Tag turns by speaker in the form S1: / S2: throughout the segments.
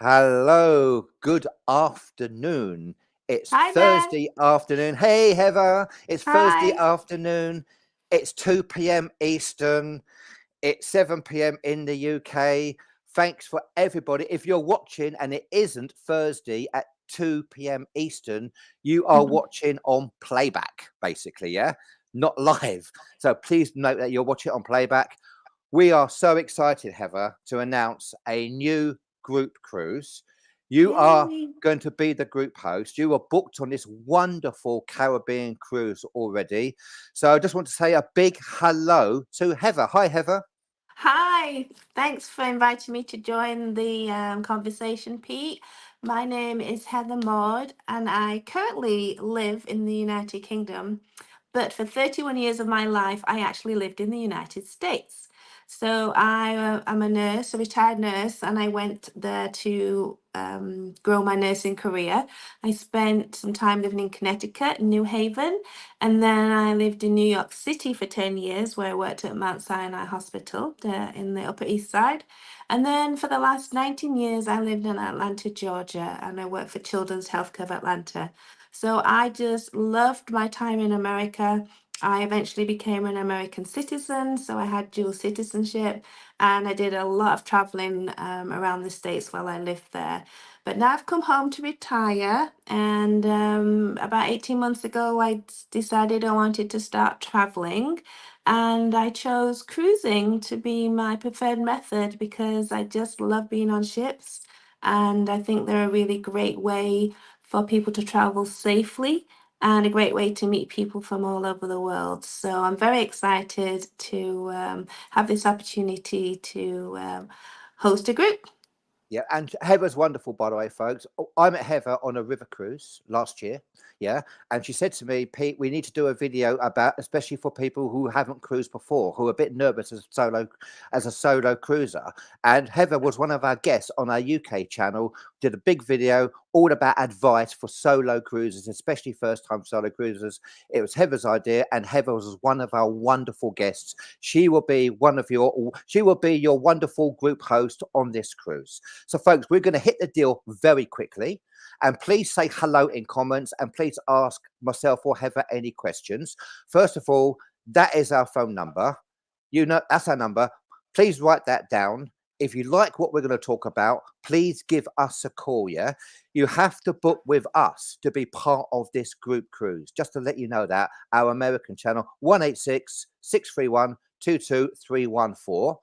S1: Hello, good afternoon. It's
S2: Hi there.
S1: Thursday afternoon. Hey, Heather, it's Thursday
S2: Hi.
S1: afternoon. It's 2 p.m. Eastern. It's 7 p.m. in the UK. Thanks for everybody. If you're watching and it isn't Thursday at 2 p.m. Eastern, you are watching on playback, basically, yeah? Not live. So please note that you're watching on playback. We are so excited, Heather, to announce a new group cruise. You are
S2: Yay.
S1: going to be the group host. You are booked on this wonderful Caribbean cruise already. So I just want to say a big hello to Heather. Hi, Heather.
S2: Hi. Thanks for inviting me to join the conversation, Pete. My name is Heather Maud, and I currently live in the United Kingdom. But for 31 years of my life, I actually lived in the United States. So I'm a nurse, a retired nurse, and I went there to grow my nursing career. I spent some time living in Connecticut, New Haven, and then I lived in New York City for 10 years, where I worked at Mount Sinai Hospital in the Upper East Side. And then for the last 19 years, I lived in Atlanta, Georgia, and I worked for Children's Healthcare of Atlanta. So I just loved my time in America. I eventually became an American citizen, so I had dual citizenship, and I did a lot of traveling around the States while I lived there. But now I've come home to retire, and about 18 months ago, decided I wanted to start traveling. And I chose cruising to be my preferred method because I just love being on ships. And I think they're a really great way for people to travel safely and a great way to meet people from all over the world. So I'm very excited to have this opportunity to host a group.
S1: Yeah, and Heather's wonderful, by the way, folks. I met Heather on a river cruise last year. Yeah, and she said to me, Pete, we need to do a video about, especially for people who haven't cruised before, who are a bit nervous as a solo cruiser. And Heather was one of our guests on our UK channel. Did a big video all about advice for solo cruisers, especially first-time solo cruisers. It was Heather's idea, and Heather was one of our wonderful guests. She will be your wonderful group host on this cruise. So, folks, we're going to hit the deal very quickly. And please say hello in comments and please ask myself or Heather any questions. First of all, that is our phone number. You know, that's our number. Please write that down. If you like what we're going to talk about, please give us a call. Yeah. You have to book with us to be part of this group cruise. Just to let you know that our American channel, 186 631 22314.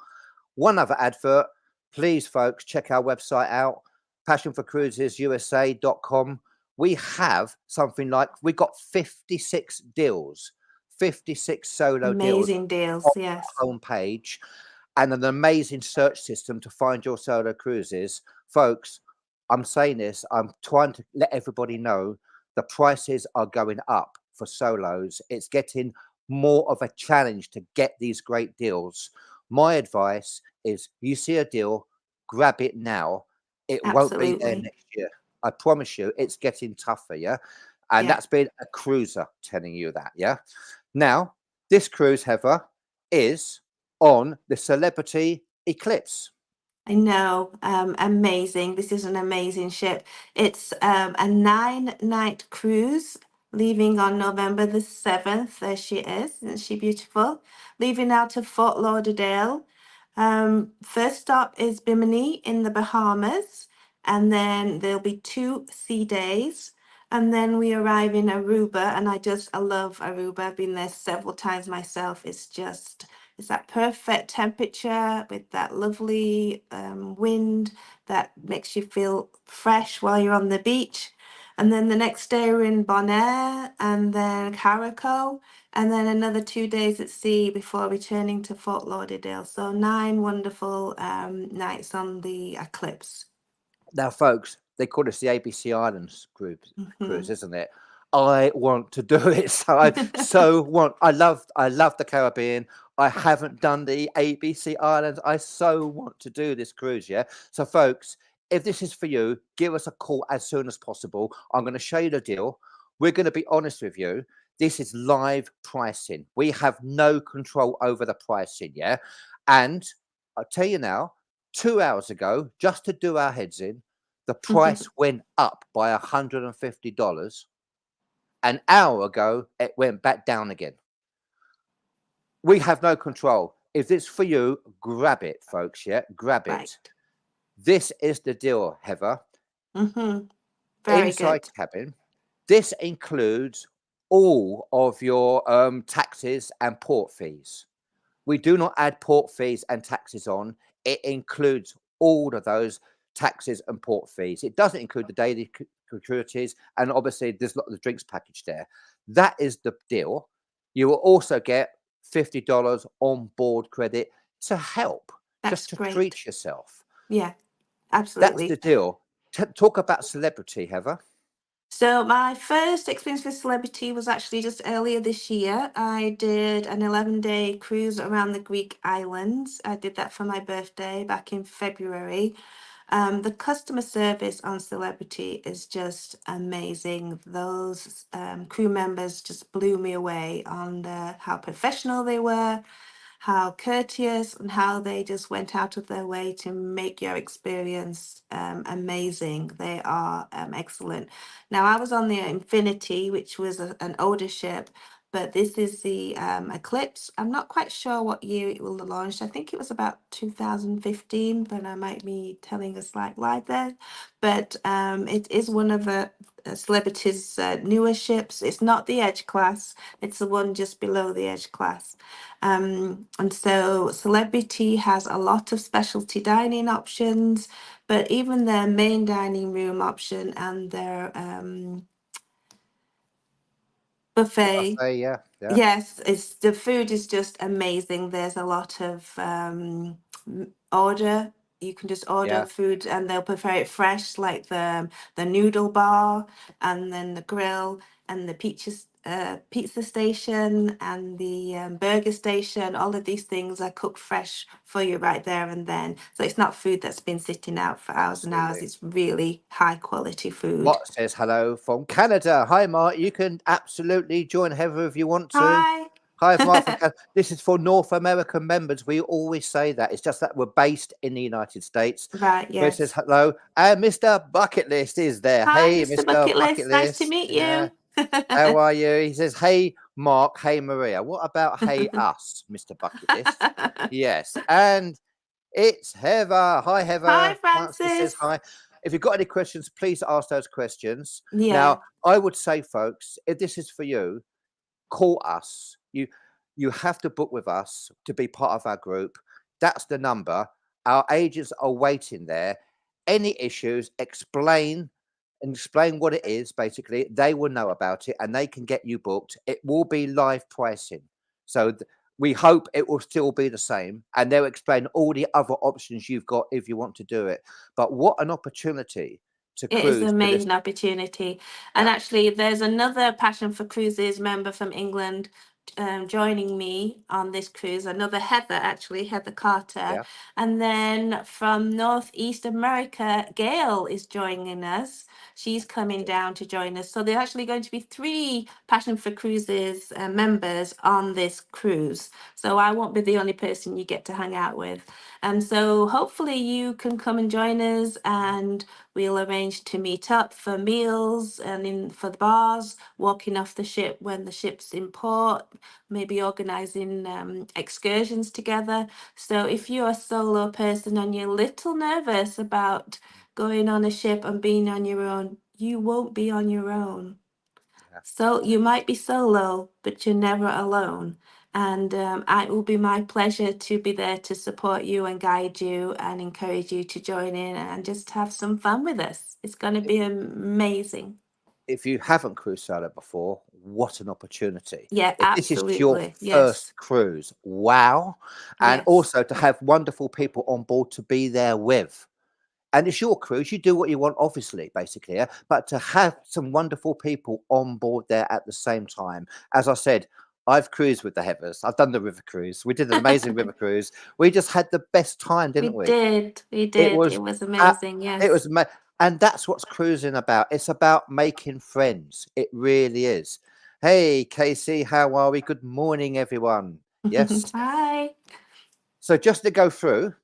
S1: One other advert. Please, folks, check our website out, passionforcruisesusa.com. We have something like, we got 56 deals, 56 solo deals
S2: Amazing
S1: on
S2: deals, yes.
S1: our homepage, and an amazing search system to find your solo cruises. Folks, I'm saying this, I'm trying to let everybody know the prices are going up for solos. It's getting more of a challenge to get these great deals. My advice is you see a deal, grab it now. It won't be there
S2: Absolutely.
S1: next year. I promise you, it's getting tougher. Yeah. And
S2: Yeah.
S1: that's been a cruiser telling you that. Yeah. Now, this cruise, Heather, is on the Celebrity Eclipse.
S2: I know. Amazing. This is an amazing ship. It's a 9-night cruise leaving on November the 7th. There she is. Isn't she beautiful? Leaving out of Fort Lauderdale. First stop is Bimini in the Bahamas, and then there'll be 2 sea days. And then we arrive in Aruba, and I love Aruba. I've been there several times myself. It's that perfect temperature with that lovely wind that makes you feel fresh while you're on the beach. And then the next day we're in Bonaire and then Caraco, and then another 2 days at sea before returning to Fort Lauderdale. So 9 wonderful nights on the Eclipse.
S1: Now, folks, they call us the ABC Islands group cruise,
S2: Mhm.
S1: isn't it? I want to do it. So I love the Caribbean. I haven't done the ABC Islands. I so want to do this cruise, yeah. So, folks, if this is for you, give us a call as soon as possible. I'm going to show you the deal. We're going to be honest with you. This is live pricing. We have no control over the pricing, yeah. And I'll tell you now, 2 hours ago, just to do our heads in, The price went up by $150. An hour ago, it went back down again. We have no control. If it's for you, grab it, folks. Yeah, grab it.
S2: Right.
S1: This is the deal, Heather.
S2: Very
S1: Inside
S2: good.
S1: cabin. This includes all of your taxes and port fees. We do not add port fees and taxes on. It includes all of those taxes and port fees. It doesn't include the daily gratuities, and obviously there's a lot of the drinks package there. That is the deal. You will also get $50 on board credit to help,
S2: That's
S1: just to
S2: great.
S1: treat yourself.
S2: Yeah,
S1: That's
S2: absolutely.
S1: the deal. Talk about celebrity, Heather.
S2: So my first experience with celebrity was actually just earlier this year. I did an 11-day cruise around the Greek islands. I did that for my birthday back in February. The customer service on Celebrity is just amazing. Those crew members just blew me away on how professional they were, how courteous, and how they just went out of their way to make your experience amazing. They are excellent. Now, I was on the Infinity, which was an older ship, but this is the Eclipse. I'm not quite sure what year it will have launched. I think it was about 2015, but I might be telling a slight lie there. But it is one of Celebrity's newer ships. It's not the Edge class. It's the one just below the Edge class. And so Celebrity has a lot of specialty dining options, but even their main dining room option and their buffet.
S1: Buffet, yeah.
S2: Yes, the food is just amazing. There's a lot of order. You can just order
S1: Yeah.
S2: food and they'll prepare it fresh, like the noodle bar and then the grill and the pizza station and the burger station. All of these things are cooked fresh for you right there and then. So it's not food that's been sitting out for hours and hours.
S1: Absolutely.
S2: It's really high quality food.
S1: Mark says hello from Canada. Hi, Mark. You can absolutely join Heather if you want to.
S2: Hi.
S1: Hi, Mark from Canada. This is for North American members. We always say that. It's just that we're based in the United States.
S2: Right,
S1: So it says
S2: yes.
S1: hello. And Mr. Bucket List is there.
S2: Hi,
S1: Hey,
S2: Mr.
S1: Mr.
S2: Bucket
S1: Bucket
S2: List. Nice to
S1: List.
S2: meet
S1: Yeah.
S2: you.
S1: How are you? He says, hey, Mark. Hey, Maria. What about hey, us, Mr. Bucket List? Yes. And it's Heather. Hi, Heather.
S2: Hi,
S1: Francis says
S2: Francis.
S1: hi. If you've got any questions, please ask those questions.
S2: Yeah.
S1: Now, I would say, folks, if this is for you, call us. You have to book with us to be part of our group. That's the number. Our agents are waiting there. Any issues, explain what it is. Basically, they will know about it and they can get you booked. It will be live pricing. So we hope it will still be the same, and they'll explain all the other options you've got if you want to do it. But what an opportunity to
S2: It is an
S1: cruise to this.
S2: amazing opportunity. And
S1: Yeah.
S2: actually, there's another Passion for Cruises member from England joining me on this cruise. Another Heather, actually, Heather Carter.
S1: Yeah.
S2: And then from Northeast America, Gail is joining us. She's coming down to join us. So there's actually going to be 3 Passion for Cruises members on this cruise. So I won't be the only person you get to hang out with. And so hopefully you can come and join us, and we'll arrange to meet up for meals and for the bars, walking off the ship when the ship's in port, maybe organising excursions together. So if you're a solo person and you're a little nervous about going on a ship and being on your own, you won't be on your own.
S1: Yeah.
S2: So you might be solo, but you're never alone. And it will be my pleasure to be there to support you and guide you and encourage you to join in and just have some fun with us. It's going to be amazing.
S1: If you haven't cruise solo before, what an opportunity.
S2: Yeah,
S1: If this is your
S2: absolutely. Yes.
S1: first cruise, wow. And
S2: Yes.
S1: also to have wonderful people on board to be there with. And it's your cruise, you do what you want, obviously, basically, yeah? But to have some wonderful people on board there at the same time. As I said, I've cruised with the Heathers. I've done the river cruise. We did an amazing river cruise. We just had the best time, didn't we?
S2: did. We
S1: It
S2: did.
S1: was
S2: It was amazing. Yes.
S1: it was and that's what's cruising about. It's about making friends. It really is. Hey, Casey, how are we? Good morning, everyone. Yes.
S2: Hi.
S1: So just to go through,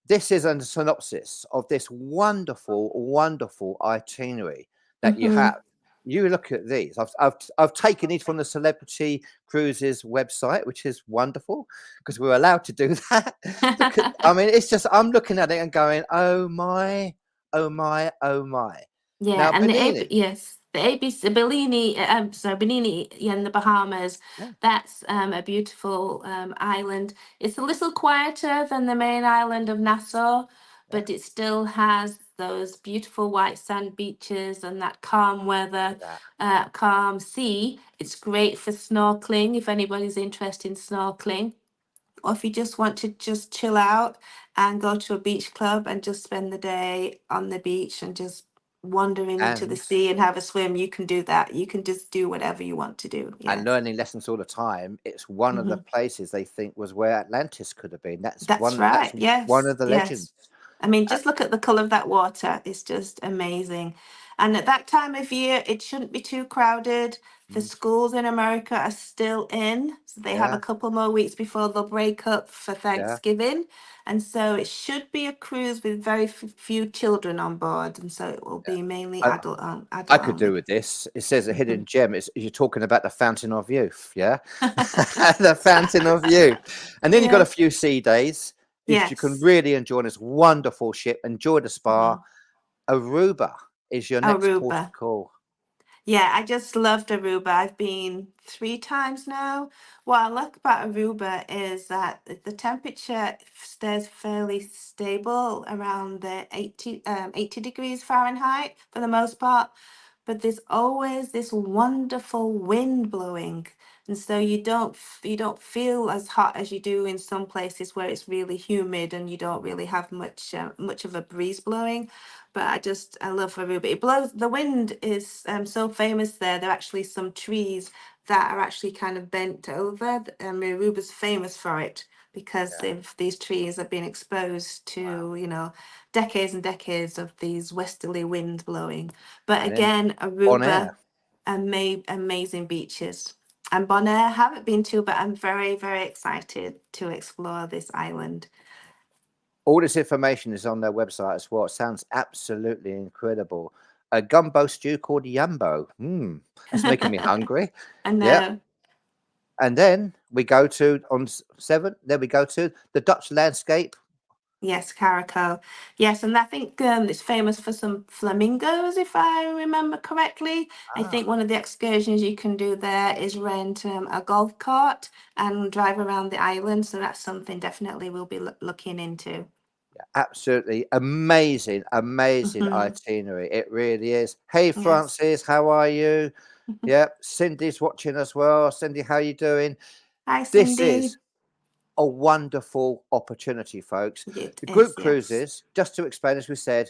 S1: this is a synopsis of this wonderful, wonderful itinerary that you
S2: Hmm.
S1: have. You look at these. I've taken these from the Celebrity Cruises website, which is wonderful because we're allowed to do that. Look at, I mean, it's just I'm looking at it and going, oh my, oh my, oh my.
S2: Yeah,
S1: Now,
S2: and
S1: Benini,
S2: the ABC Bellini, sorry, Benini in the Bahamas.
S1: yeah,
S2: That's a beautiful island. It's a little quieter than the main island of Nassau,
S1: yeah,
S2: but it still has those beautiful white sand beaches and that calm
S1: look
S2: weather,
S1: at that.
S2: calm sea. It's great for snorkeling if anybody's interested in snorkeling, or if you just want to just chill out and go to a beach club and just spend the day on the beach and just wandering into the
S1: And
S2: sea and have a swim, you can do that. You can just do whatever you want to do.
S1: and
S2: Yes.
S1: learning lessons all the time. It's one of the
S2: Hmm.
S1: places they think was where Atlantis could have been. That's
S2: That's
S1: one. That's
S2: right.
S1: one
S2: Yes.
S1: of the legends.
S2: Yes. I mean,
S1: Uh,
S2: just look at the color of that water. It's just amazing. And at that time of year, it shouldn't be too crowded. The
S1: mm,
S2: schools in America are still in, so they have a
S1: yeah,
S2: couple more weeks before they'll break up for
S1: yeah.
S2: Thanksgiving. And so it should be a cruise with very few children on board. And so it will be mainly
S1: I, I
S2: adult
S1: could do
S2: only.
S1: with this. It says a
S2: Mhm.
S1: hidden gem. You're talking about the Fountain of Youth, yeah, the Fountain of Youth, and then you've got a
S2: Yes.
S1: few sea days. If you can
S2: Yes.
S1: really enjoy this wonderful ship, enjoy the spa.
S2: Mhm.
S1: Aruba is your next port
S2: Aruba.
S1: of call.
S2: Yeah, I just loved Aruba. I've been 3 times now. What I like about Aruba is that the temperature stays fairly stable around the 80 degrees Fahrenheit for the most part, but there's always this wonderful wind blowing. And so you don't feel as hot as you do in some places where it's really humid and you don't really have much of a breeze blowing. But I love Aruba. It blows. The wind is so famous there. There are actually some trees that are actually kind of bent over. Aruba's famous for it because
S1: Yeah,
S2: these trees have been exposed
S1: wow.
S2: to, decades and decades of these westerly winds blowing. But
S1: And then
S2: again,
S1: Bonaire.
S2: Aruba, amazing beaches. And Bonaire, I haven't been to, but I'm very, very excited to explore this island.
S1: All this information is on their website as well. It sounds absolutely incredible. A gumbo stew called Yumbo. That's making me hungry.
S2: I
S1: Yep.
S2: know.
S1: And then we go to on 7. Then we go to the Dutch landscape.
S2: Yes, Caracal. Yes, and I think it's famous for some flamingos, if I remember correctly. I
S1: Ah,
S2: think one of the excursions you can do there is rent a golf cart and drive around the island. So that's something definitely we'll be looking into.
S1: absolutely amazing, amazing
S2: Hmm.
S1: itinerary. It really is. Hey,
S2: Yes.
S1: Francis, how are you? Yep. Cindy's watching as well. Cindy, how you doing?
S2: Hi,
S1: This
S2: Cindy.
S1: is a wonderful opportunity, folks.
S2: It
S1: The
S2: is,
S1: group
S2: yes.
S1: cruises, just to explain, as we said,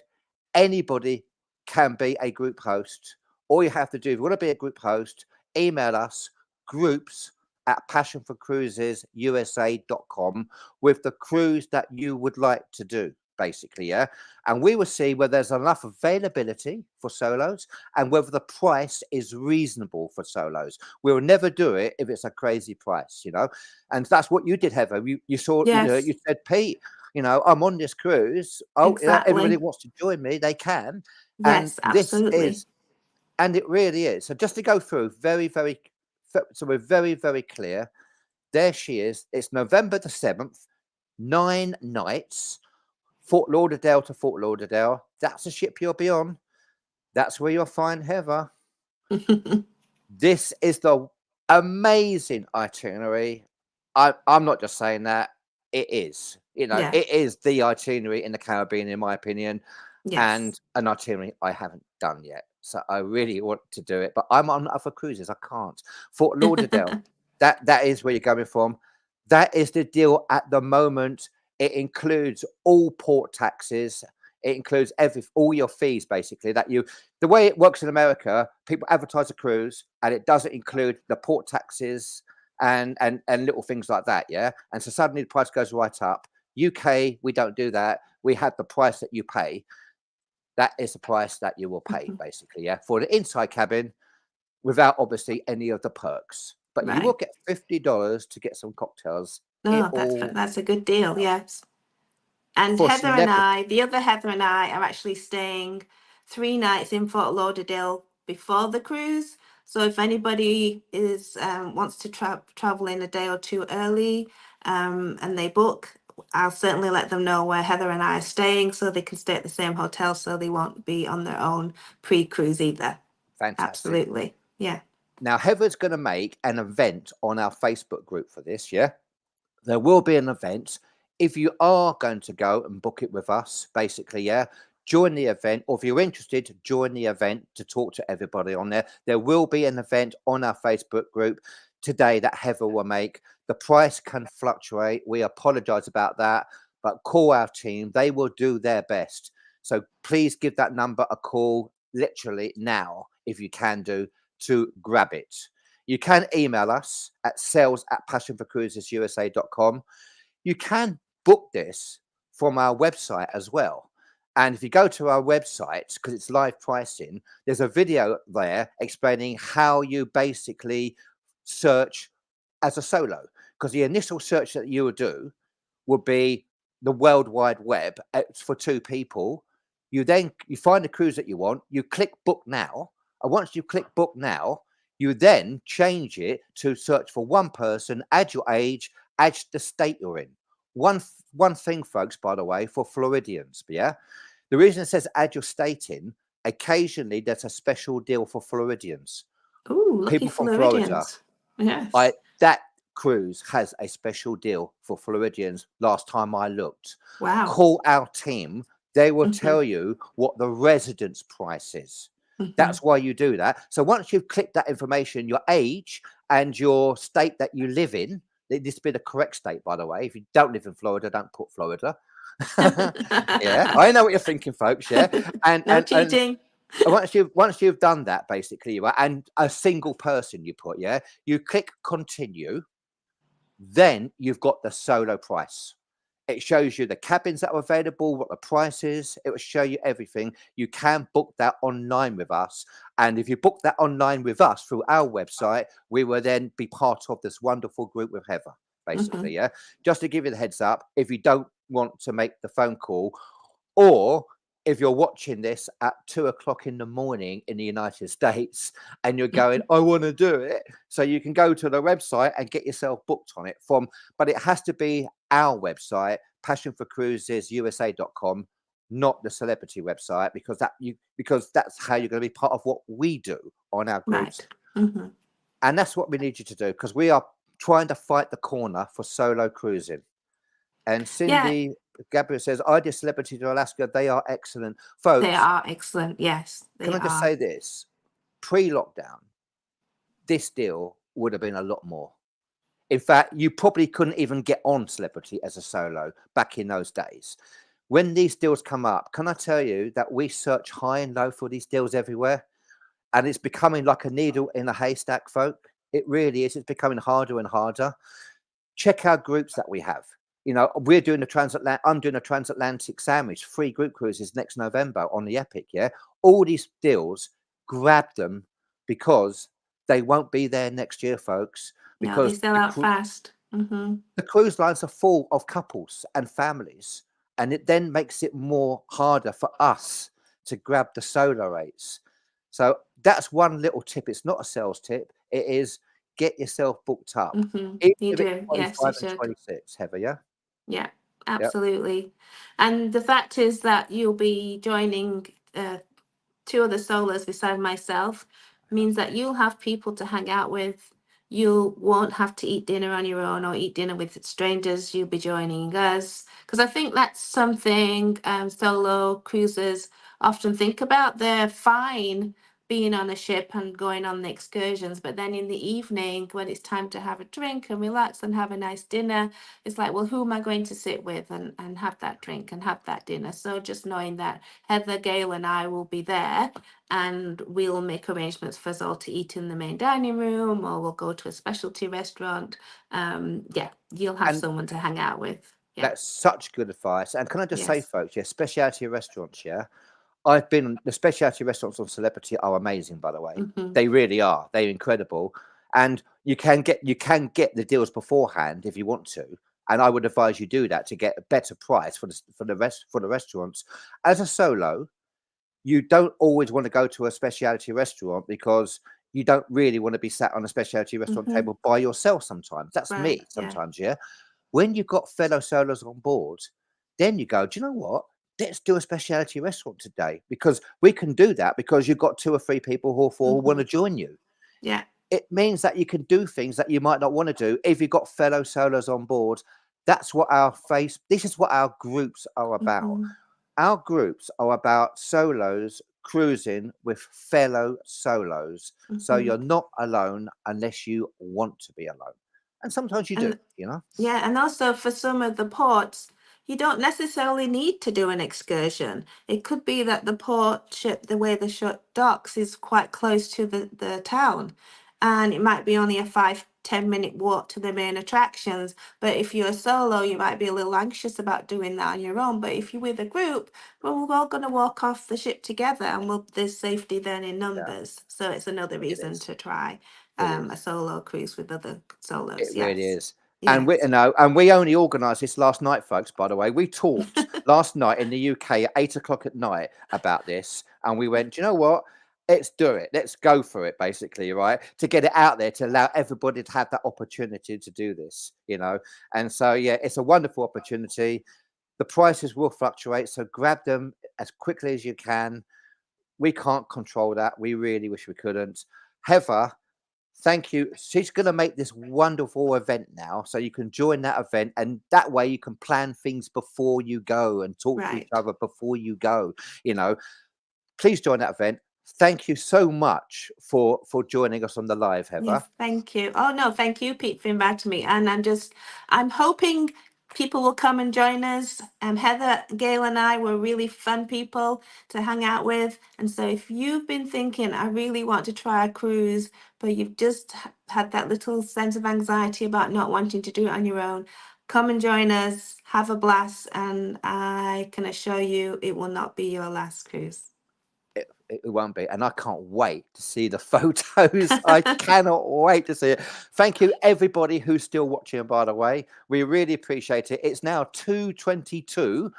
S1: anybody can be a group host. All you have to do, if you want to be a group host, email us groups at passionforcruisesusa.com with the cruise that you would like to do, basically, yeah. And we will see whether there's enough availability for solos and whether the price is reasonable for solos. We'll never do it if it's a crazy price, and that's what you did, Heather. You saw,
S2: Yes,
S1: you said, Pete, I'm on this cruise. Oh, everybody
S2: exactly.
S1: wants to join me. They can. And
S2: Yes,
S1: this
S2: absolutely.
S1: is, and it really is. So just to go through very, very, so we're very, very clear. There she is. It's November the 7th, 9 nights, Fort Lauderdale to Fort Lauderdale. That's the ship you'll be on. That's where you'll find Heather. This is the amazing itinerary. I'm not just saying that. It is.
S2: Yeah,
S1: It is the itinerary in the Caribbean, in my opinion,
S2: yes.
S1: and an itinerary I haven't done yet. So I really want to do it, but I'm on other cruises. I can't. Fort Lauderdale, that is where you're coming from. That is the deal at the moment. It includes all port taxes. It includes all your fees, basically. The way it works in America, people advertise a cruise, and it doesn't include the port taxes and little things like that. Yeah, and so suddenly the price goes right up. UK, we don't do that. We have the price that you pay. That is the price that you will pay, basically, yeah, for the inside cabin without obviously any of the perks. But you will
S2: Right.
S1: get $50 to get some cocktails. It
S2: No,
S1: all
S2: that's a good deal. Yes. And
S1: for
S2: Heather and
S1: celebrity.
S2: I, the other Heather and I, are actually staying 3 nights in Fort Lauderdale before the cruise. So if anybody is wants to travel in a day or two early, and they book, I'll certainly let them know where Heather and I are staying, so they can stay at the same hotel, so they won't be on their own pre-cruise either.
S1: Fantastic.
S2: Absolutely, yeah.
S1: Now, Heather's going to make an event on our Facebook group for this, yeah? There will be an event. If you are going to go and book it with us, basically, yeah, join the event. Or if you're interested, join the event to talk to everybody on there. There will be an event on our Facebook group today that Heather will make. The price can fluctuate. We apologize about that, but call our team. They will do their best. So please give that number a call literally now, if you can do, to grab it. You can email us at sales@passionforcruisesusa.com. You can book this from our website as well. And if you go to our website, because it's live pricing, there's a video there explaining how you basically search as a solo. Because the initial search that you would do would be the World Wide Web. It's for two people. You find the cruise that you want. You click book now. And once you click book now, you then change it to search for one person, add your age, add the state you're in. One thing, folks, by the way, for Floridians, yeah? The reason it says add your state in, occasionally there's a special deal for Floridians.
S2: Ooh, lucky
S1: People from Florida.
S2: Floridians. Yes.
S1: That cruise has a special deal for Floridians last time I looked.
S2: Wow.
S1: Call our team. They will tell you what the residence price is. That's why you do that. So once you've clicked that information, your age and your state that you live in, this be the correct state, by the way. If you don't live in Florida, don't put Florida. Yeah, I know what you're thinking, folks. Yeah,
S2: no cheating.
S1: And once you've done that, basically, right, and a single person you put, yeah, you click continue. Then you've got the solo price. It shows you the cabins that are available, what the price is. It will show you everything. You can book that online with us. And if you book that online with us through our website, we will then be part of this wonderful group with Heather, basically. Yeah. Just to give you the heads up, if you don't want to make the phone call, or if you're watching this at 2:00 in the morning in the United States and you're going, I want to do it. So you can go to the website and get yourself booked on it but it has to be our website, passionforcruisesusa.com, not the celebrity website, because that's how you're going to be part of what we do on our groups.
S2: Right.
S1: And that's what we need you to do, because we are trying to fight the corner for solo cruising. And Cindy Gabriel says, I did Celebrity to Alaska. They are excellent. Folks,
S2: they are excellent. Yes.
S1: Can I just say this? Pre-lockdown, this deal would have been a lot more. In fact, you probably couldn't even get on Celebrity as a solo back in those days. When these deals come up, can I tell you that we search high and low for these deals everywhere? And it's becoming like a needle in a haystack, folk. It really is. It's becoming harder and harder. Check our groups that we have. You know, I'm doing a transatlantic sandwich, 3 group cruises next November on the Epic. Yeah. All these deals, grab them, because they won't be there next year, folks. Because
S2: they sell out fast.
S1: The cruise lines are full of couples and families, and it then makes it more harder for us to grab the solo rates. So that's one little tip. It's not a sales tip. It is get yourself booked up.
S2: You do. Yes, you should.
S1: 26, Heather, yeah?
S2: Yeah, absolutely. And the fact is that you'll be joining 2 other solos beside myself, means that you'll have people to hang out with. You won't have to eat dinner on your own or eat dinner with strangers. You'll be joining us, because I think that's something solo cruisers often think about. They're fine being on a ship and going on the excursions, but then in the evening, when it's time to have a drink and relax and have a nice dinner, it's like, well, who am I going to sit with and have that drink and have that dinner? So just knowing that Heather, Gail and I will be there, and we'll make arrangements for us all to eat in the main dining room, or we'll go to a specialty restaurant. You'll have someone to hang out with.
S1: That's such good advice. And can I just say, folks, specialty restaurants, the specialty restaurants on Celebrity are amazing, by the way. They really are. They're incredible. And you can get the deals beforehand if you want to. and I would advise you do that to get a better price for the restaurants. As a solo, you don't always want to go to a specialty restaurant because you don't really want to be sat on a specialty restaurant
S2: Mhm.
S1: table by yourself sometimes. That's
S2: Right.
S1: me
S2: Yeah.
S1: sometimes, yeah. When you've got fellow solos on board, then you go, do you know what? Let's do a specialty restaurant today, because we can do that because you've got 2 or 3 people or 4 who want to
S2: Mhm.
S1: join you.
S2: Yeah.
S1: It means that you can do things that you might not want to do if you've got fellow solos on board. That's what this is what our groups are about.
S2: Mhm.
S1: Our groups are about solos cruising with fellow solos. So
S2: Mhm.
S1: you're not alone unless you want to be alone. And sometimes you do,
S2: And
S1: you know?
S2: yeah, and also for some of the ports, you don't necessarily need to do an excursion. It could be that the port ship, the way the ship docks, is quite close to the town. And it might be only a 5-10 minute walk to the main attractions. But if you're solo, you might be a little anxious about doing that on your own. But if you're with a group, well, we're all going to walk off the ship together, and there's safety then in
S1: Yeah,
S2: numbers. So it's another
S1: it
S2: reason
S1: is.
S2: to try
S1: It
S2: a
S1: is.
S2: solo cruise with other
S1: It
S2: solos.
S1: really
S2: Yes.
S1: is. And we,
S2: Yes.
S1: and we only organised this last night, folks. By the way, we talked last night in the UK at 8 o'clock at night about this, and we went, "Do you know what? Let's do it. Let's go for it." Basically, right, to get it out there to allow everybody to have that opportunity to do this, you know. And so, yeah, it's a wonderful opportunity. The prices will fluctuate, so grab them as quickly as you can. We can't control that. We really wish we couldn't. Heather, thank you. She's going to make this wonderful event now, so you can join that event, and that way you can plan things before you go and talk to each
S2: Right.
S1: other before you go. You know, please join that event. Thank you so much for joining us on the live, Heather.
S2: Yes, thank you. Oh no, thank you, Pete, for inviting me. And I'm hoping people will come and join us. Heather, Gail, and I were really fun people to hang out with. And so if you've been thinking, I really want to try a cruise, but you've just had that little sense of anxiety about not wanting to do it on your own, come and join us, have a blast, and I can assure you it will not be your last cruise.
S1: It won't be, and I can't wait to see the photos. I cannot wait to see it. Thank you, everybody who's still watching. By the way, we really appreciate it. It's now 2:22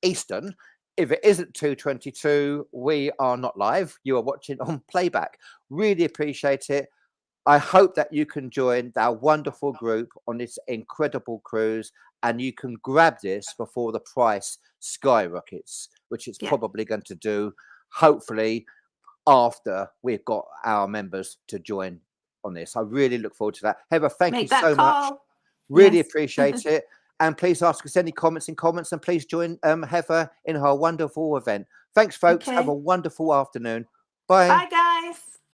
S1: Eastern. If it isn't 2:22, we are not live. You are watching on playback. Really appreciate it. I hope that you can join our wonderful group on this incredible cruise, and you can grab this before the price skyrockets, which it's
S2: Yeah,
S1: probably going to do, hopefully, after we've got our members to join on this. I really look forward to that. Heather, thank you
S2: make that
S1: so much.
S2: call.
S1: Really
S2: Yes.
S1: appreciate it. And please ask us any comments in comments, and please join Heather in her wonderful event. Thanks, folks. Have a
S2: Okay.
S1: wonderful afternoon. Bye.
S2: Bye, guys.